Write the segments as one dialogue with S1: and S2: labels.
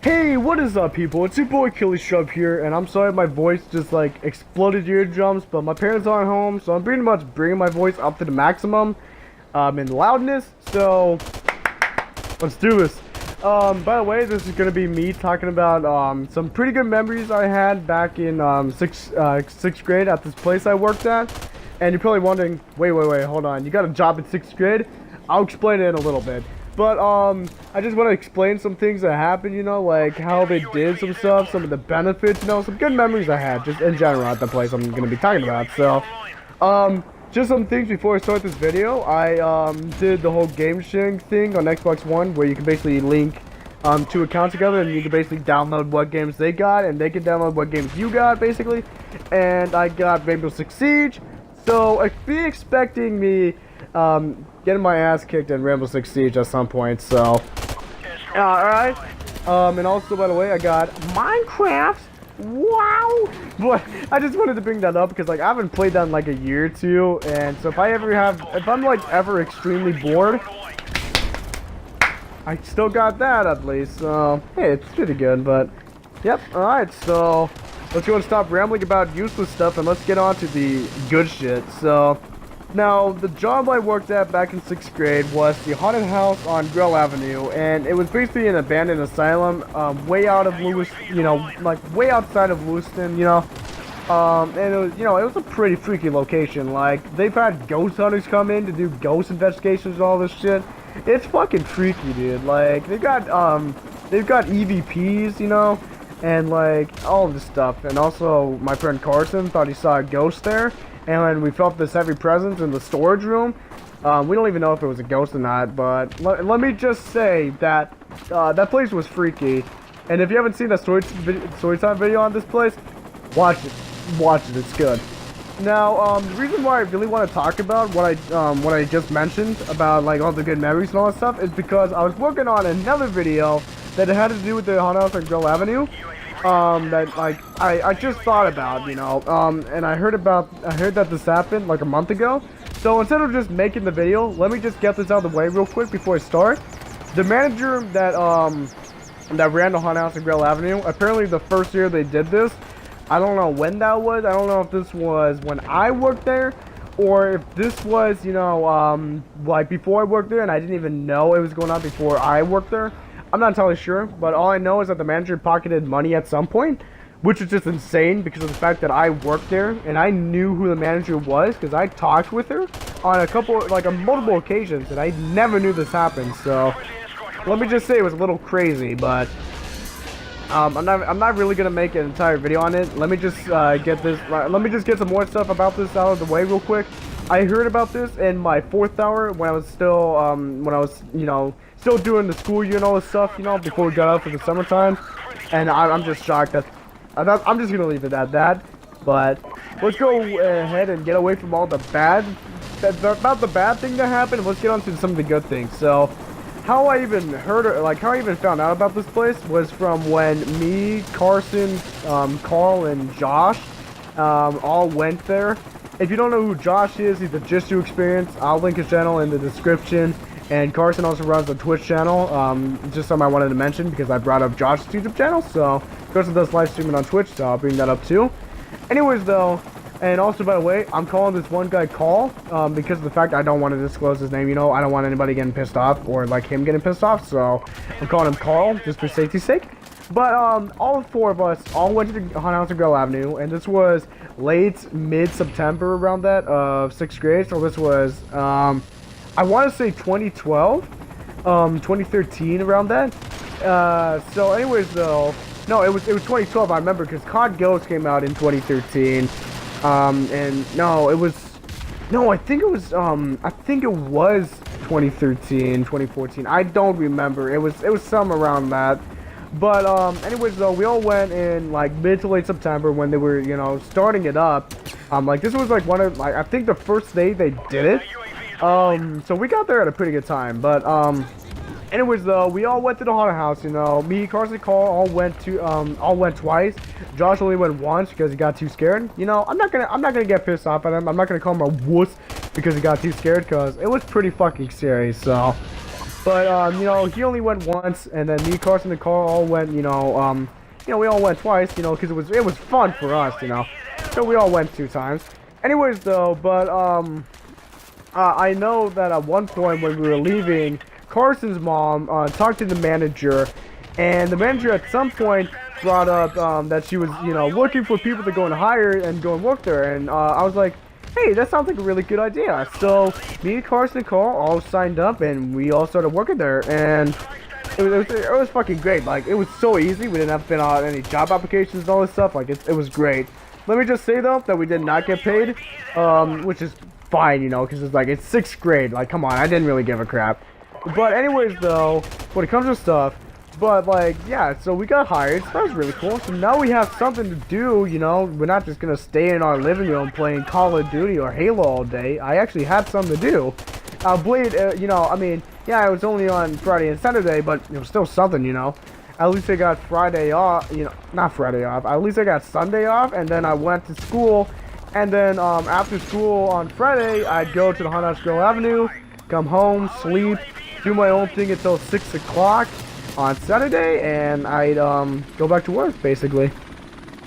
S1: Hey, what is up, people? It's your boy Killy Shrub here, and I'm sorry my voice just like exploded your eardrums, but my parents aren't home, so I'm pretty much bringing my voice up to the maximum in loudness. So let's do this. By the way, this is gonna be me talking about some pretty good memories I had back in sixth grade at this place I worked at. And you're probably wondering, wait, hold on, you got a job in sixth grade? I'll explain it in a little bit. But, I just want to explain some things that happened, you know, like how they did some stuff, some of the benefits, you know, some good memories I had, just in general at the place I'm going to be talking about. So, just some things before I start this video. I, did the whole game sharing thing on Xbox One, where you can basically link, two accounts together, and you can basically download what games they got, and they can download what games you got, basically. And I got Rainbow Six Siege, so be expecting me, getting my ass kicked in Rainbow Six Siege at some point, so alright. And also, by the way, I got Minecraft. Wow. But I just wanted to bring that up because, like, I haven't played that in like a year or two, and so if I'm like ever extremely bored, I still got that at least. So hey, it's pretty good. But yep. Alright, so let's go and stop rambling about useless stuff and let's get on to the good shit. So now, the job I worked at back in 6th grade was the haunted house on Grell Avenue, and it was basically an abandoned asylum, way out of Lewiston, you know, like way outside of Lewiston, you know. And it was, you know, it was a pretty freaky location. Like, they've had ghost hunters come in to do ghost investigations and all this shit. It's fucking freaky, dude. Like, they've got EVPs, you know, and like all of this stuff. And also, my friend Carson thought he saw a ghost there. And when we felt this heavy presence in the storage room, we don't even know if it was a ghost or not, but let me just say that that place was freaky. And if you haven't seen a story time video on this place, watch it, it's good. Now, the reason why I really want to talk about what I just mentioned about like all the good memories and all that stuff is because I was working on another video that had to do with the haunted house on Grell Avenue. That like I just thought about, you know, and I heard that this happened like a month ago. So instead of just making the video, let me just get this out of the way real quick before I start. The manager that ran the haunted house in Grell Avenue, apparently the first year they did this, I don't know when that was. I don't know if this was when I worked there, or if this was, you know, like before I worked there and I didn't even know it was going on before I worked there. I'm not entirely sure, but all I know is that the manager pocketed money at some point, which is just insane because of the fact that I worked there and I knew who the manager was because I talked with her on multiple occasions, and I never knew this happened. So let me just say it was a little crazy, but I'm not really gonna make an entire video on it. Let me just get some more stuff about this out of the way real quick. I heard about this in my 4th hour when I was still you know, still doing the school year and all this stuff, you know, before we got out for the summertime, and I'm just shocked that I'm just gonna leave it at that. But let's go ahead and get away from all the bad thing that happened, and let's get on to some of the good things. So how I even found out about this place was from when me, Carson, Carl, and Josh all went there. If you don't know who Josh is, he's a Just Do Experience. I'll link his channel in the description. And Carson also runs a Twitch channel. Just something I wanted to mention because I brought up Josh's YouTube channel. So Carson does live streaming on Twitch, so I'll bring that up too. Anyways, though, and also by the way, I'm calling this one guy Carl because of the fact I don't want to disclose his name. You know, I don't want anybody getting pissed off or like him getting pissed off. So I'm calling him Carl just for safety's sake. But all 4 of us all went to the haunted house on Grell Avenue, and this was mid-September around that of 6th grade. So this was I want to say 2012, 2013 around that. So anyways, though, no, it was 2012. I remember because COD Ghost came out in 2013. And no, I think it was 2013, 2014. I don't remember. It was some around that. But anyways, though, we all went in like mid to late September when they were, you know, starting it up. Like this was like I think the first day they did it. So we got there at a pretty good time. But anyways, though, we all went to the haunted house. You know, me, Carson, Carl all went twice. Josh only went once because he got too scared. You know, I'm not gonna get pissed off at him. I'm not gonna call him a wuss because he got too scared because it was pretty fucking scary. So But you know, he only went once, and then me, Carson, and Carl all went. We all went twice. You know, because it was fun for us. You know, so we all went 2 times. Anyways, though, but I know that at one point when we were leaving, Carson's mom talked to the manager, and the manager at some point brought up that she was, looking for people to go and hire and go and work there. And I was like, hey, that sounds like a really good idea. So me, Carson, and Carl all signed up, and we all started working there. And it was fucking great. Like, it was so easy. We didn't have to fill out any job applications and all this stuff. Like, it was great. Let me just say, though, that we did not get paid, which is fine, because it's like, it's 6th grade. Like, come on, I didn't really give a crap. But anyways, though, when it comes to stuff, but, like, yeah, so we got hired, so that was really cool. So now we have something to do, we're not just gonna stay in our living room playing Call of Duty or Halo all day. I actually had something to do. Blade, yeah, it was only on Friday and Saturday, but it was still something, At least I got Friday off, not Friday off, at least I got Sunday off, and then I went to school, and then, after school on Friday, I'd go to the Haunted House Grell Avenue, come home, sleep, do my own thing until 6 o'clock on Saturday, and I'd, go back to work, basically.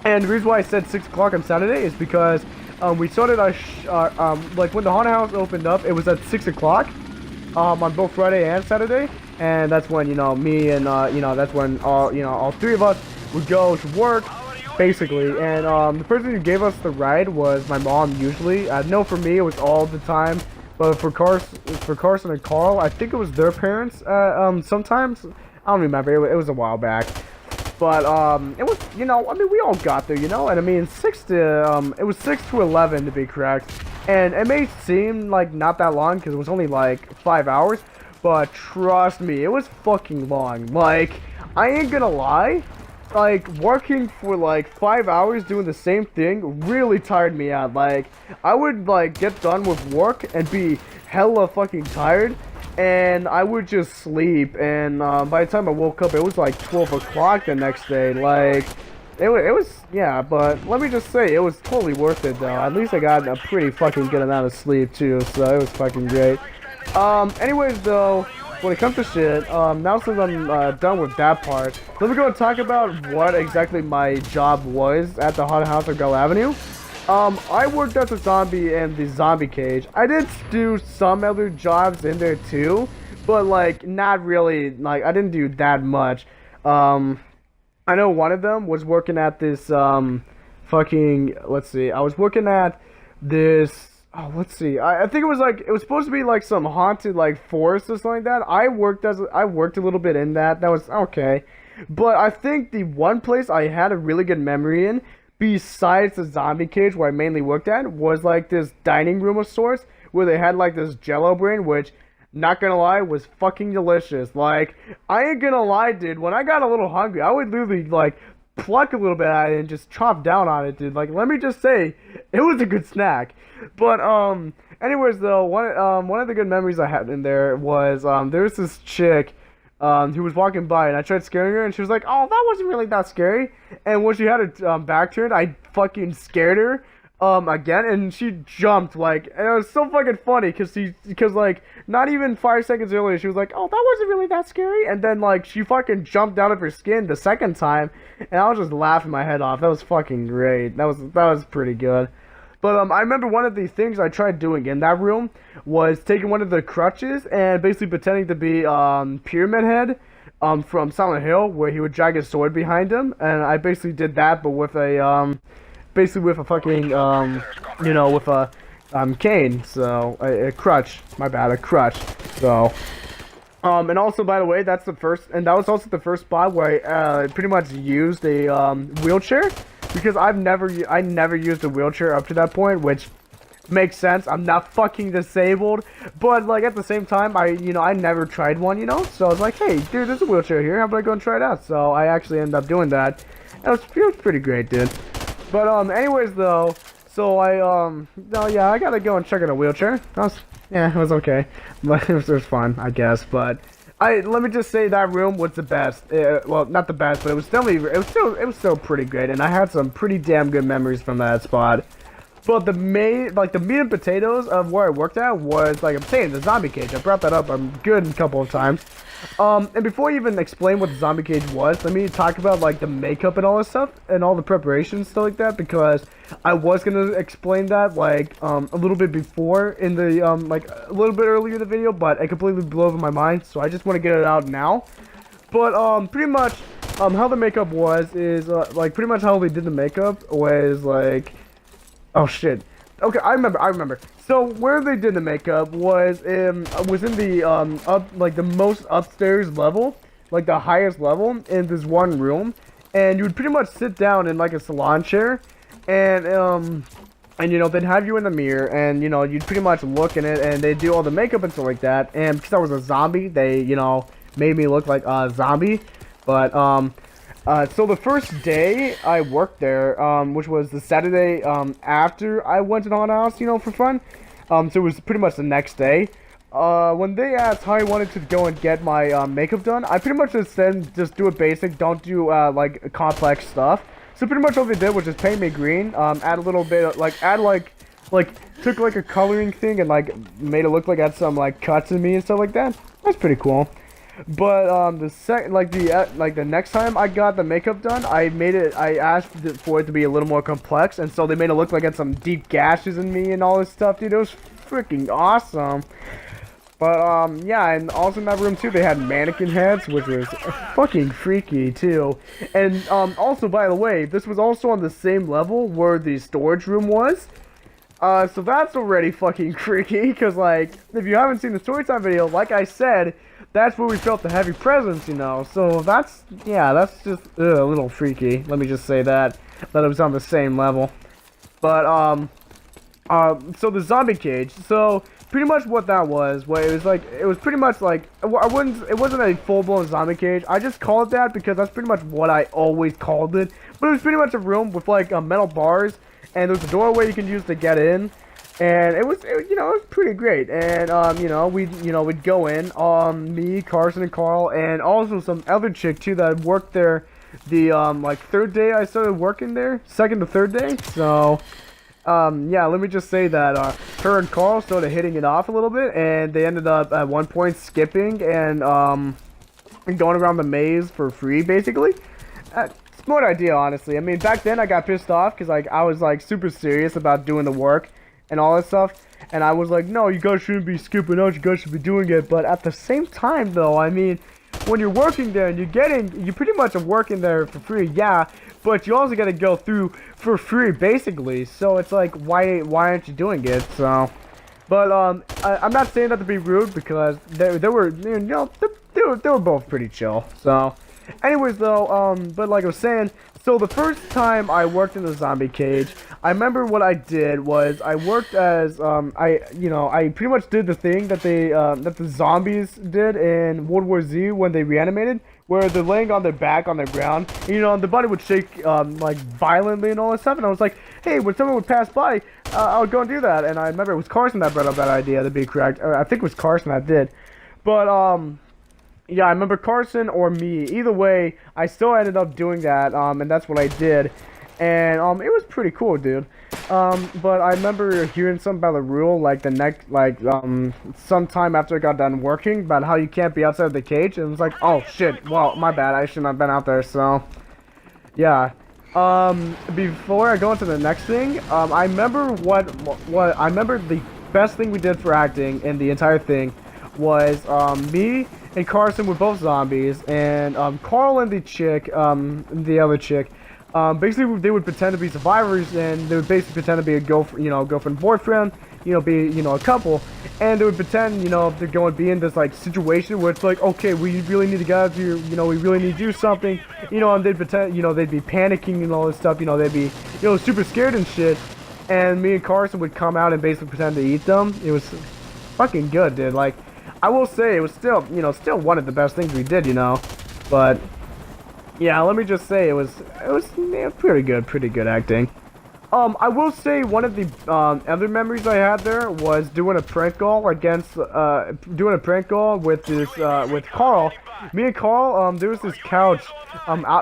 S1: And the reason why I said 6 o'clock on Saturday is because, we started like, when the Haunted House opened up, it was at 6 o'clock, on both Friday and Saturday, and that's when, me and, that's when all 3 of us would go to work, basically. And, the person who gave us the ride was my mom, usually. No, for me, it was all the time, but for Carson and Carl, I think it was their parents, sometimes. I don't remember, it was a while back. But, it was, we all got there, and I mean, it was 6 to 11 to be correct. And it may seem like not that long, because it was only like 5 hours, but trust me, it was fucking long. Like, I ain't gonna lie, like, working for like 5 hours doing the same thing really tired me out. Like, I would like get done with work and be hella fucking tired, and I would just sleep, and by the time I woke up, it was like 12 o'clock the next day. Like, it was, yeah, but let me just say, it was totally worth it, though. At least I got a pretty fucking good amount of sleep, too, so it was fucking great. Anyways, though, when it comes to shit, now since I'm done with that part, let me go and talk about what exactly my job was at the Haunted House of Grell Avenue. I worked as a zombie in the zombie cage. I did do some other jobs in there too, but like not really, like I didn't do that much. I know one of them was working at this let's see, I was working at this, let's see, I think it was supposed to be like some haunted like forest or something like that. I worked a little bit in that. That was okay. But I think the one place I had a really good memory in, besides the zombie cage where I mainly worked at, was like this dining room of sorts where they had like this Jello brain, which, not gonna lie, was fucking delicious. Like, I ain't gonna lie, dude, when I got a little hungry, I would literally like pluck a little bit at it and just chomp down on it, dude. Like, let me just say, it was a good snack. But anyways, though, one of the good memories I had in there was there was this chick who was walking by, and I tried scaring her, and she was like, "Oh, that wasn't really that scary." And when she had her back turned, I fucking scared her again, and she jumped, like, and it was so fucking funny because like not even 5 seconds earlier she was like, "Oh, that wasn't really that scary," and then like she fucking jumped out of her skin the second time, and I was just laughing my head off. That was fucking great. That was pretty good. But I remember one of the things I tried doing in that room was taking one of the crutches and basically pretending to be Pyramid Head from Silent Hill, where he would drag his sword behind him, and I basically did that, but with a fucking with a cane, so a crutch. My bad, a crutch. So. And also, by the way, that was also the first spot where I pretty much used a wheelchair, because I never used a wheelchair up to that point, which makes sense. I'm not fucking disabled, but like at the same time, I never tried one, so I was like, hey, dude, there's a wheelchair here. How about I go and try it out? So I actually ended up doing that. It was pretty great, dude. But anyways, though, so I gotta go and check out a wheelchair. Yeah, it was okay, but it was fun, I guess. But let me just say that room was the best. Well, not the best, but it was still pretty great, and I had some pretty damn good memories from that spot. But the main, like the meat and potatoes of where I worked at was, like I'm saying, the zombie cage. I brought that up a good couple of times. And before I even explain what the zombie cage was, let me talk about like the makeup and all this stuff and all the preparations, stuff like that, because I was gonna explain that like a little bit before in the like a little bit earlier in the video, but it completely blew over my mind, so I just want to get it out now. But pretty much how the makeup was is like pretty much how they did the makeup was like. Oh shit. Okay, I remember. So where they did the makeup was in the up like the most upstairs level, like the highest level in this one room, and you would pretty much sit down in like a salon chair, and you know they'd have you in the mirror, and you know you'd pretty much look in it, and they'd do all the makeup and stuff like that. And because I was a zombie, they made me look like a zombie, but so the first day I worked there, which was the Saturday after I went to the haunted house, for fun. So it was pretty much the next day. When they asked how I wanted to go and get my makeup done, I pretty much just said just do it basic, don't do like complex stuff. So pretty much all they did was just paint me green, add a little bit of, like took like a coloring thing and like made it look like I had some like cuts in me and stuff like that. That's pretty cool. But the next time I got the makeup done, I asked for it to be a little more complex, and so they made it look like I had some deep gashes in me and all this stuff, dude. It was freaking awesome. But yeah, and also in that room too, they had mannequin heads, which was fucking freaky too. And also, by the way, this was also on the same level where the storage room was. So that's already fucking freaky, because like if you haven't seen the storytime video, like I said, that's where we felt the heavy presence, so that's just a little freaky. Let me just say that it was on the same level. But so the zombie cage, so pretty much what that was, it was pretty much like, it wasn't a full-blown zombie cage. I just called it that because that's pretty much what I always called it. But it was pretty much a room with like metal bars, and there's a doorway you can use to get in. And it was pretty great. And we'd go in, me, Carson, and Carl, and also some other chick too that worked there the like third day I started working there, second to third day. So yeah, let me just say that her and Carl started hitting it off a little bit, and they ended up at one point skipping and going around the maze for free, basically. Smart idea, honestly. I mean, back then I got pissed off because like I was like super serious about doing the work and all that stuff, and I was like, no, you guys shouldn't be skipping out, you guys should be doing it. But at the same time though, I mean, when you're working there and you pretty much are working there for free, yeah, but you also gotta go through for free basically, so it's like, why aren't you doing it? So, but I'm not saying that to be rude, because they were both pretty chill. So anyways though, but like I was saying, so the first time I worked in the zombie cage, I remember what I did was I worked as I pretty much did the thing that the zombies did in World War Z when they reanimated, where they're laying on their back on the ground, and the body would shake like violently and all that stuff. And I was like, hey, when someone would pass by, I would go and do that. And I remember it was Carson that brought up that idea, to be correct. I think it was Carson that did, but yeah, I remember Carson or me. Either way, I still ended up doing that, and that's what I did. And it was pretty cool, dude. But I remember hearing something about the rule, like sometime after I got done working, about how you can't be outside of the cage. And it was like, oh shit, well, my bad, I shouldn't have been out there. So, yeah. Before I go into the next thing, I remember I remember the best thing we did for acting in the entire thing was me and Carson were both zombies, and Carl and the other chick, basically they would pretend to be survivors, and they would basically pretend to be a girlfriend boyfriend, be a couple, and they would pretend they're going to be in this like situation where it's like, okay, we really need to get out of here, we really need to do something, and they'd pretend, they'd be panicking and all this stuff, they'd be super scared and shit, and me and Carson would come out and basically pretend to eat them. It was fucking good, dude. Like, I will say it was still one of the best things we did, but yeah, let me just say it was pretty good acting. I will say one of the other memories I had there was doing a prank call against with this with Carl. Me and Carl, there was this couch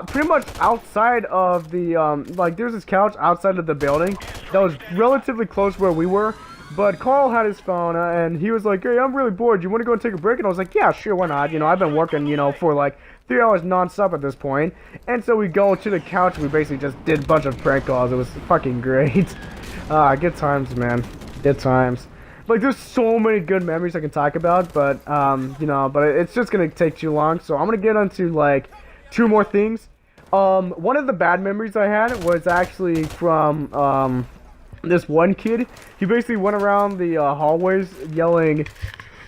S1: pretty much outside of the like there was this couch outside of the building that was relatively close where we were. But Carl had his phone, and he was like, "Hey, I'm really bored. You want to go and take a break?" And I was like, "Yeah, sure, why not? You know, I've been working, you know, for like 3 hours non-stop at this point." And so we go to the couch, and we basically just did a bunch of prank calls. It was fucking great. Good times, man. Good times. Like, there's so many good memories I can talk about, but, you know, but it's just gonna take too long. So I'm gonna get onto, like, 2 more things. One of the bad memories I had was actually from, this one kid. He basically went around the hallways yelling,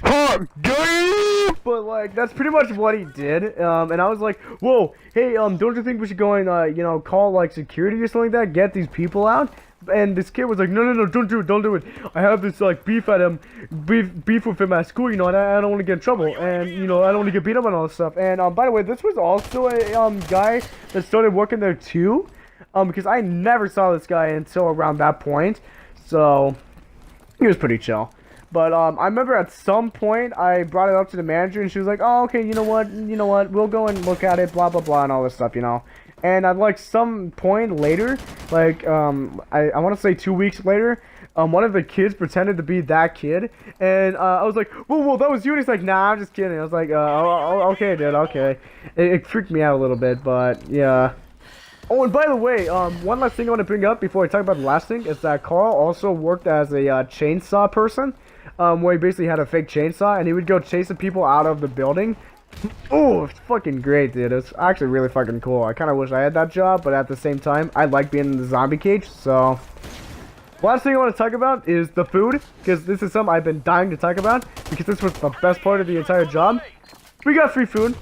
S1: "Hot game!" But like that's pretty much what he did. And I was like, "Whoa, hey, don't you think we should go and you know, call like security or something like that, get these people out?" And this kid was like, "No, don't do it. I have this like beef with him at school, you know, and I don't want to get in trouble, and you know, I don't want to get beat up and all this stuff." And by the way, this was also a guy that started working there too. Because I never saw this guy until around that point, so he was pretty chill. But I remember at some point I brought it up to the manager, and she was like, "Oh, okay, you know what, we'll go and look at it, blah blah blah, and all this stuff, you know." And at like some point later, like I want to say 2 weeks later, one of the kids pretended to be that kid, and I was like, whoa, that was you. And he's like, "Nah, I'm just kidding." I was like, okay, dude, okay. It freaked me out a little bit, but yeah. Oh, and by the way, one last thing I want to bring up before I talk about the last thing is that Carl also worked as a chainsaw person, where he basically had a fake chainsaw, and he would go chasing people out of the building. Oh, it's fucking great, dude. It's actually really fucking cool. I kind of wish I had that job, but at the same time, I like being in the zombie cage, so... Last thing I want to talk about is the food, because this is something I've been dying to talk about, because this was the best part of the entire job. We got free food.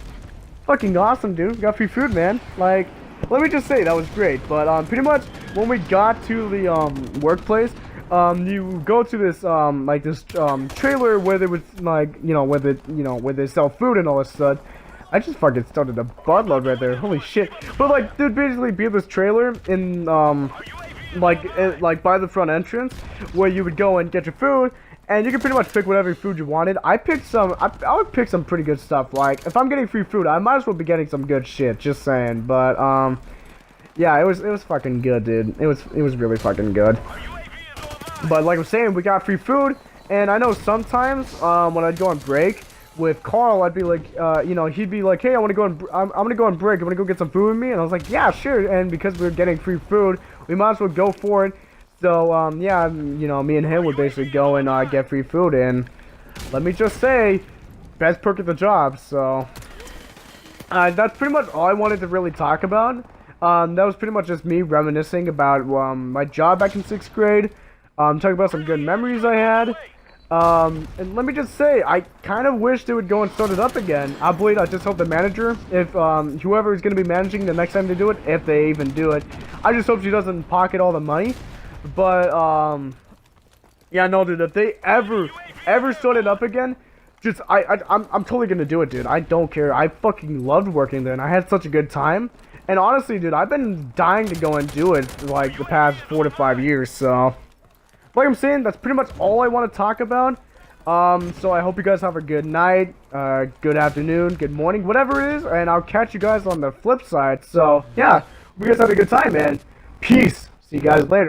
S1: Fucking awesome, dude. We got free food, man. Like... Let me just say, that was great, but pretty much when we got to the workplace, you go to this like this trailer where there was like where they sell food and all this stuff. I just fucking started a buttload right there. Holy shit! But like there'd basically be this trailer in like by the front entrance where you would go and get your food. And you can pretty much pick whatever food you wanted. I picked some. I would pick some pretty good stuff. Like if I'm getting free food, I might as well be getting some good shit. Just saying. But yeah, it was fucking good, dude. It was really fucking good. But like I'm saying, we got free food, and I know sometimes when I'd go on break with Carl, I'd be like, you know, he'd be like, "Hey, I want to go on. I'm gonna go on break. I'm gonna go get some food with me." And I was like, "Yeah, sure." And because we were getting free food, we might as well go for it. So, yeah, you know, me and him would basically go and get free food, and let me just say, best perk of the job, so... that's pretty much all I wanted to really talk about. That was pretty much just me reminiscing about my job back in 6th grade, talking about some good memories I had. And let me just say, I kind of wish they would go and start it up again. I just hope the manager, if whoever is going to be managing the next time they do it, if they even do it, I just hope she doesn't pocket all the money. But, yeah, no, dude, if they ever start it up again, just, I'm totally gonna do it, dude. I don't care. I fucking loved working there, and I had such a good time. And honestly, dude, I've been dying to go and do it, like, the past 4 to 5 years, so... Like I'm saying, that's pretty much all I want to talk about. So I hope you guys have a good night, good afternoon, good morning, whatever it is, and I'll catch you guys on the flip side. So, yeah, we guys have a good time, man. Peace. See you guys later.